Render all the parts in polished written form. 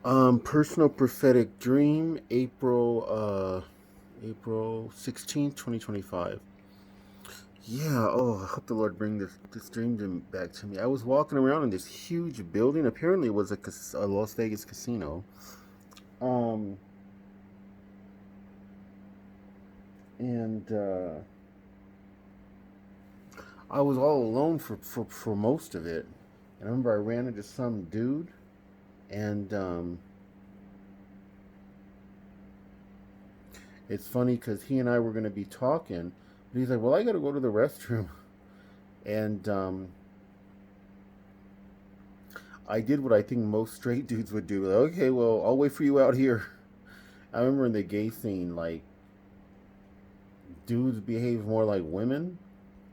Personal prophetic dream, April 16th, 2025. Yeah, I hope the Lord bring this dream back to me. I was walking around in this huge building. Apparently it was a Las Vegas casino. Um and I was all alone for most of it. And I remember I ran into some dude and it's funny because he and I were going to be talking. But he's like, "Well, I got to go to the restroom," and I did what I think most straight dudes would do. Like, okay, well, I'll wait for you out here. I remember in the gay scene, like dudes behave more like women.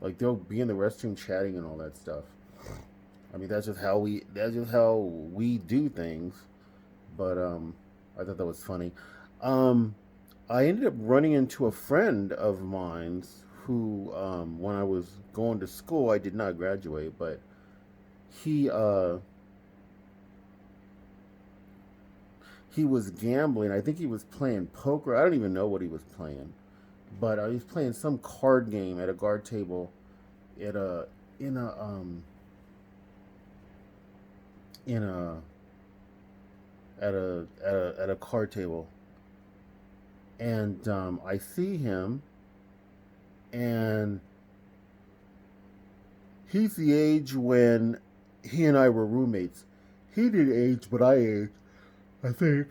Like they'll be in the restroom chatting and all that stuff. I mean, that's just how we do things. But I thought that was funny. Um, I ended up running into a friend of mine's who, when I was going to school, I did not graduate, but he uh, he was gambling. I think he was playing poker. I don't even know what he was playing, but he was playing some card game at a guard table at a in a in a at a card table, and I see him, and he's the age when he and I were roommates. He did age, but I aged, I think.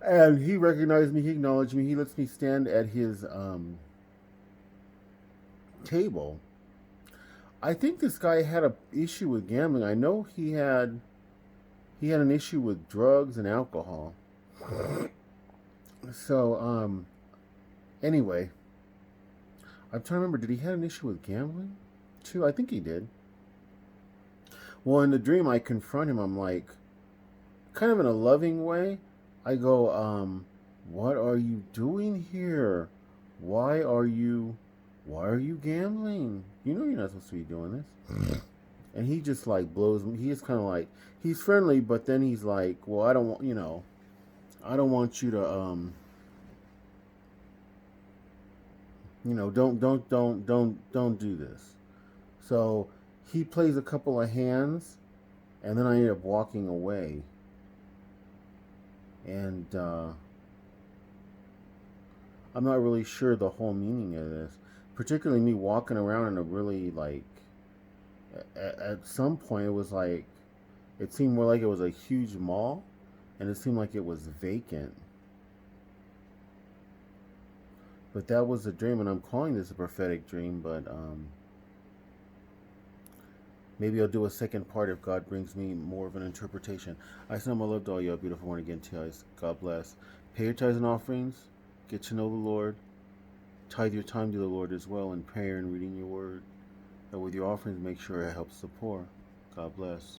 And he recognized me. He acknowledged me. He lets me stand at his table. I think this guy had a issue with gambling. I know he had an issue with drugs and alcohol. So anyway, I'm trying to remember. Did he have an issue with gambling too? I think he did. Well, in the dream, I confront him. I'm like, kind of in a loving way. I go, what are you doing here? Why are you, why are you gambling? You know you're not supposed to be doing this. And he just like blows me. He's kind of like, he's friendly, but then he's like, well, I don't want, I don't want you to, don't do this. So he plays a couple of hands, and then I end up walking away. And I'm not really sure the whole meaning of this. Particularly me walking around in a really like, at some point it was like, it seemed more like it was a huge mall, and it seemed like it was vacant. But that was a dream, and I'm calling this a prophetic dream. But maybe I'll do a second part if God brings me more of an interpretation. I send my love to all y'all beautiful born again guys. God bless. Pay your tithes and offerings. Get to know the Lord. Tithe your time to the Lord as well in prayer and reading your word. And with your offerings, make sure it helps the poor. God bless.